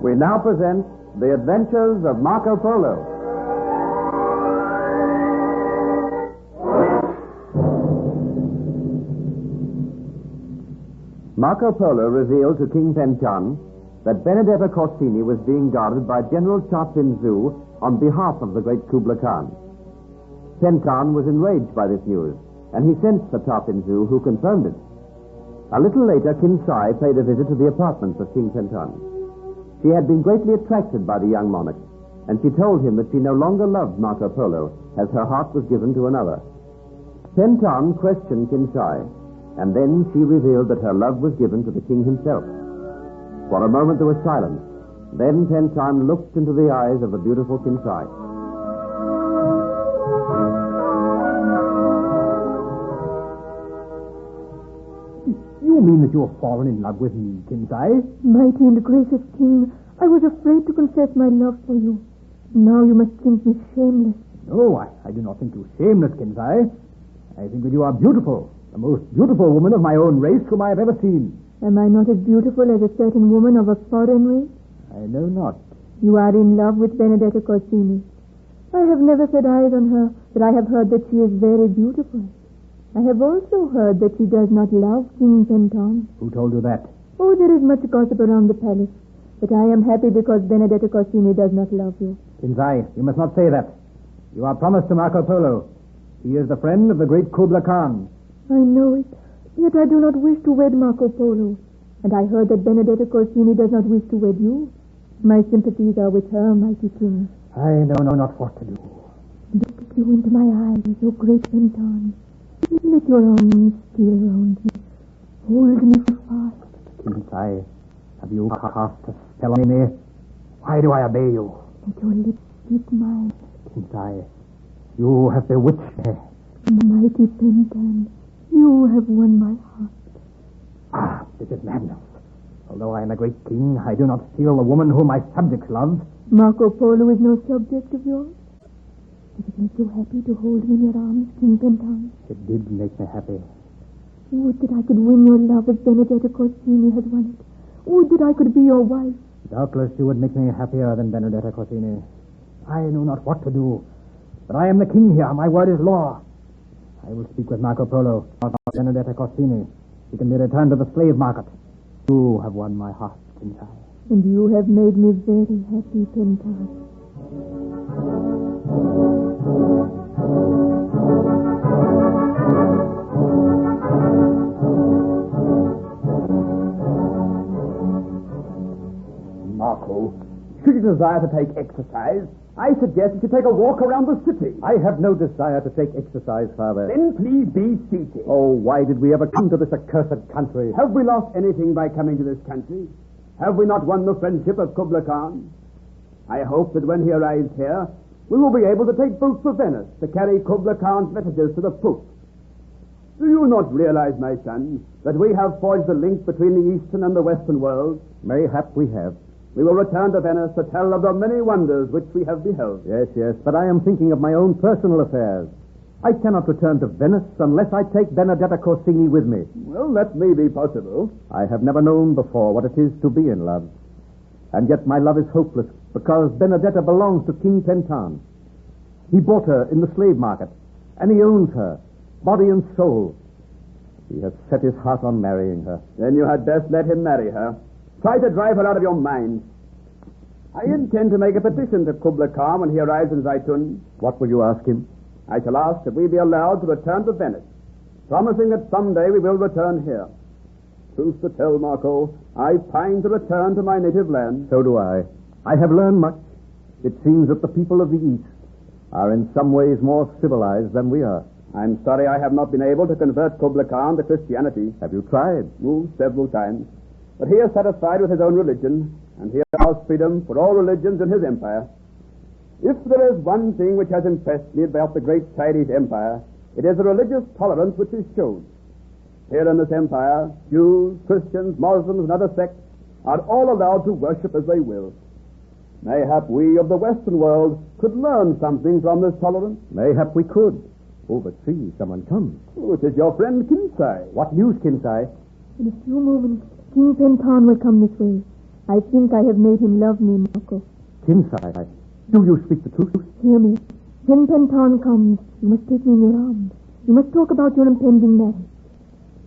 We now present The Adventures of Marco Polo. Marco Polo revealed to King Pentan that Benedetto Corsini was being guarded by General Tarpinzu on behalf of the great Kubla Khan. Pentan was enraged by this news, and he sent for Tarpinzu, who confirmed it. A little later, Kinsa paid a visit to the apartments of King Pentan. She had been greatly attracted by the young monarch, and she told him that she no longer loved Marco Polo, as her heart was given to another. Pentan questioned Kinsa, and then she revealed that her love was given to the king himself. For a moment there was silence. Then Pentan looked into the eyes of the beautiful Kinsa. You mean that you have fallen in love with me, Kinsa? Mighty and gracious king, I was afraid to confess my love for you. Now you must think me shameless. No, I do not think you shameless, Kinsa. I think that you are beautiful. The most beautiful woman of my own race whom I have ever seen. Am I not as beautiful as a certain woman of a foreign race? I know not. You are in love with Benedetto Corsini. I have never set eyes on her, but I have heard that she is very beautiful. I have also heard that she does not love King Pentan. Who told you that? Oh, there is much gossip around the palace. But I am happy because Benedetto Corsini does not love you. Kinsa, you must not say that. You are promised to Marco Polo. He is the friend of the great Kubla Khan. I know it. Yet I do not wish to wed Marco Polo. And I heard that Benedetto Corsini does not wish to wed you. My sympathies are with her, mighty king. I know not what to do. Look you into my eyes, O great Pentan. Let your arms steal round me. Hold me fast. Kinsa, have you cast a spell on me? Why do I obey you? Let your lips kiss mine. Kinsa, you have bewitched me. Mighty Pentan, you have won my heart. This is madness. Although I am a great king, I do not feel the woman whom my subjects love. Marco Polo is no subject of yours. Did it make you happy to hold me in your arms, King Pentan? It did make me happy. Would that I could win your love as Benedetto Corsini has won it. Would that I could be your wife. Doubtless you would make me happier than Benedetto Corsini. I know not what to do. But I am the king here. My word is law. I will speak with Marco Polo about Benedetto Corsini. He can be returned to the slave market. You have won my heart, Kinsa. And you have made me very happy, Pentan. Marco, should you desire to take exercise, I suggest you take a walk around the city. I have no desire to take exercise, Father. Then please be seated. Oh, why did we ever come to this accursed country? Have we lost anything by coming to this country? Have we not won the friendship of Kubla Khan? I hope that when he arrives here, we will be able to take boats for Venice to carry Kubla Khan's messages to the Pope. Do you not realize, my son, that we have forged a link between the Eastern and the Western worlds? Mayhap we have. We will return to Venice to tell of the many wonders which we have beheld. Yes, but I am thinking of my own personal affairs. I cannot return to Venice unless I take Benedetto Corsini with me. Well, that may be possible. I have never known before what it is to be in love. And yet my love is hopeless because Benedetto belongs to King Pentan. He bought her in the slave market, and he owns her, body and soul. He has set his heart on marrying her. Then you had best let him marry her. Try to drive her out of your mind. I intend to make a petition to Kubla Khan when he arrives in Zaitun. What will you ask him? I shall ask that we be allowed to return to Venice, promising that someday we will return here. Truth to tell, Marco, I pine to return to my native land. So do I. I have learned much. It seems that the people of the East are in some ways more civilized than we are. I'm sorry I have not been able to convert Kubla Khan to Christianity. Have you tried? Oh, several times. But he is satisfied with his own religion, and he allows freedom for all religions in his empire. If there is one thing which has impressed me about the great Chinese empire, it is the religious tolerance which is shown. Here in this empire, Jews, Christians, Muslims, and other sects are all allowed to worship as they will. Mayhap we of the Western world could learn something from this tolerance. Mayhap we could. Oh, but see, someone comes. Oh, it is your friend Kinsa. What news, Kinsa? In a few moments, King Pentan will come this way. I think I have made him love me, Marco. Kinsa, do you speak the truth? Hear me. When Penton comes, you must take me in your arms. You must talk about your impending marriage.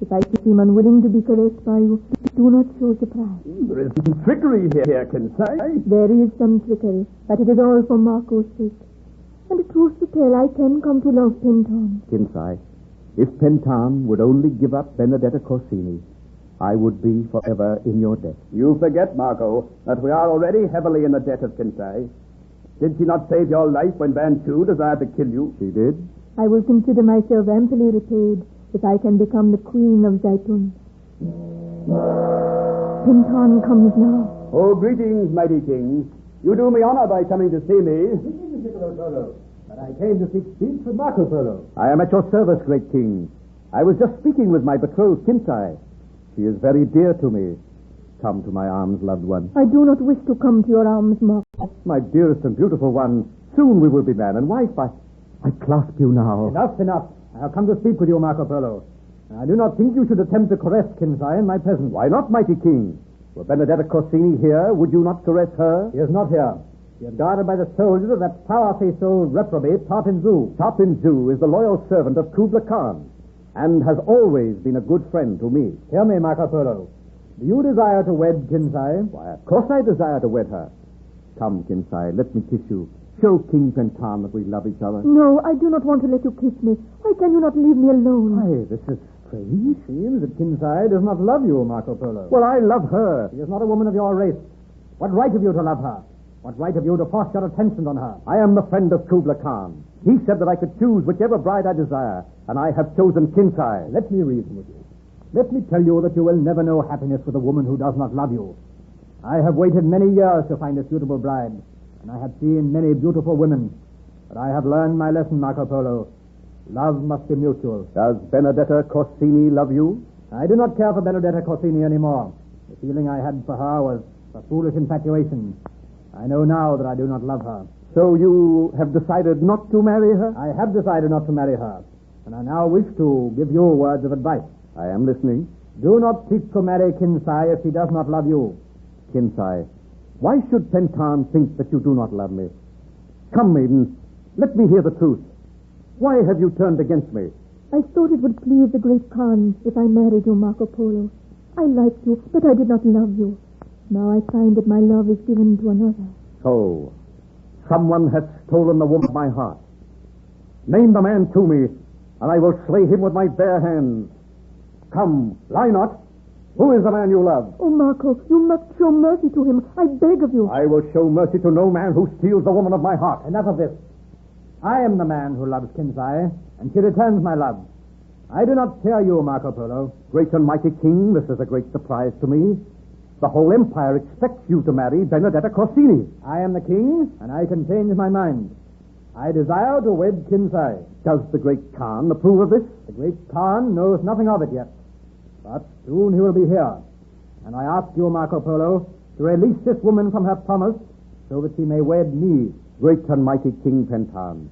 If I seem unwilling to be caressed by you, do not show surprise. There is some trickery here, Kinsa. There is some trickery, but it is all for Marco's sake. And the truth to tell, I can come to love Penton. Kinsa, if Penton would only give up Benedetta Corsini, I would be forever in your debt. You forget, Marco, that we are already heavily in the debt of Kinsa. Did she not save your life when Van Chu desired to kill you? She did. I will consider myself amply repaid if I can become the queen of Zaitun. Penton comes now. Oh, greetings, mighty king. You do me honor by coming to see me. But I came to seek speech with Marco Polo. I am at your service, great king. I was just speaking with my betrothed, Kinsa. She is very dear to me. Come to my arms, loved one. I do not wish to come to your arms, Marco. My dearest and beautiful one, soon we will be man and wife. I clasp you now. Enough. I have come to speak with you, Marco Polo. I do not think you should attempt to caress Kinsa in my presence. Why not, mighty king? Were Benedetta Corsini here, would you not caress her? She is not here. She is guarded by the soldiers of that power-faced old reprobate, Tarpin Zoo. Tarpin Zoo is the loyal servant of Kubla Khan and has always been a good friend to me. Hear me, Marco Polo. Do you desire to wed Kinsa? Why, of course I desire to wed her. Come, Kinsa, let me kiss you. Show King Penton that we love each other. No, I do not want to let you kiss me. Why can you not leave me alone? Why, this is strange. It seems that Kinsa does not love you, Marco Polo. Well, I love her. She is not a woman of your race. What right have you to love her? What right have you to force your attention on her? I am the friend of Kubla Khan. He said that I could choose whichever bride I desire, and I have chosen Kinsa. Let me reason with you. Let me tell you that you will never know happiness with a woman who does not love you. I have waited many years to find a suitable bride, and I have seen many beautiful women. But I have learned my lesson, Marco Polo. Love must be mutual. Does Benedetta Corsini love you? I do not care for Benedetta Corsini anymore. The feeling I had for her was a foolish infatuation. I know now that I do not love her. So you have decided not to marry her? I have decided not to marry her, and I now wish to give you words of advice. I am listening. Do not seek to marry Kinsa if she does not love you. Kinsa, why should Penton think that you do not love me? Come, maiden, let me hear the truth. Why have you turned against me? I thought it would please the great Khan if I married you, Marco Polo. I liked you, but I did not love you. Now I find that my love is given to another. So, someone has stolen the woman of my heart. Name the man to me, and I will slay him with my bare hands. Come, lie not. Who is the man you love? Oh, Marco, you must show mercy to him. I beg of you. I will show mercy to no man who steals the woman of my heart. Enough of this. I am the man who loves Kinsa, and she returns my love. I do not fear you, Marco Polo. Great and mighty king, this is a great surprise to me. The whole empire expects you to marry Benedetta Corsini. I am the king, and I can change my mind. I desire to wed Kinsa. Does the great Khan approve of this? The great Khan knows nothing of it yet. But soon he will be here. And I ask you, Marco Polo, to release this woman from her promise so that she may wed me. Great and mighty King Penton,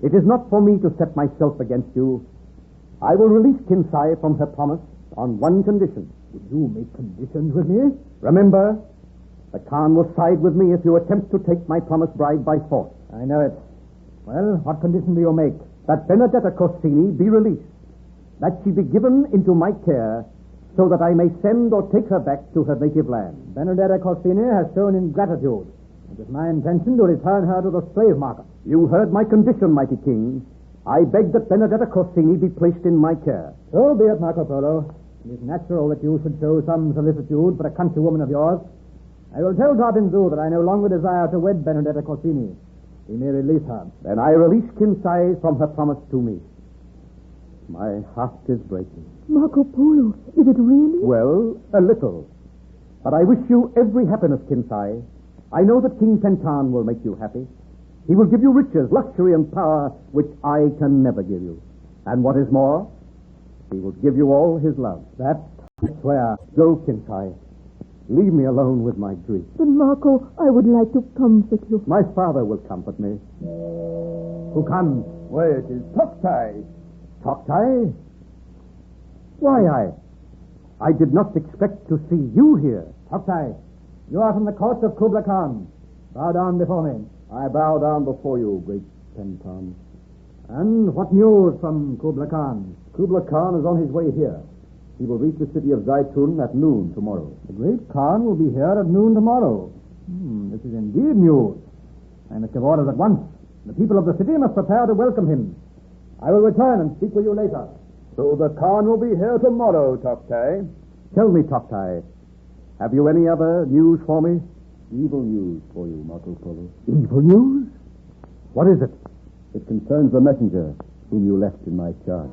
it is not for me to set myself against you. I will release Kinsa from her promise on one condition. Would you make conditions with me? Remember, the Khan will side with me if you attempt to take my promised bride by force. I know it. Well, what condition do you make? That Benedetta Corsini be released. That she be given into my care so that I may send or take her back to her native land. Benedetta Corsini has shown ingratitude. It is my intention to return her to the slave market. You heard my condition, mighty king. I beg that Benedetta Corsini be placed in my care. So be it, Marco Polo. It is natural that you should show some solicitude for a countrywoman of yours. I will tell Tarpin Zoo that I no longer desire to wed Benedetta Corsini. He may release her. Then I release Kinsa from her promise to me. My heart is breaking. Marco Polo, is it really? Well, a little. But I wish you every happiness, Kinsa. I know that King Penton will make you happy. He will give you riches, luxury, and power which I can never give you. And what is more, he will give you all his love. That I swear. Go, Kinsa. Leave me alone with my grief. But, Marco, I would like to comfort you. My father will comfort me. Who comes? Why, it is Toktai. Toktai? Why, I did not expect to see you here. Toktai, You are from the court of Kubla Khan. Bow down before me. I bow down before you, great Pentan. And what news from Kubla Khan? Kubla Khan is on his way here. He will reach the city of Zaitun at noon tomorrow. The great Khan will be here at noon tomorrow. This is indeed news. I must give orders at once. The people of the city must prepare to welcome him. I will return and speak with you later. So the Khan will be here tomorrow, Toktai. Tell me, Toktai, have you any other news for me? Evil news for you, Marco Polo. Evil news? What is it? It concerns the messenger whom you left in my charge.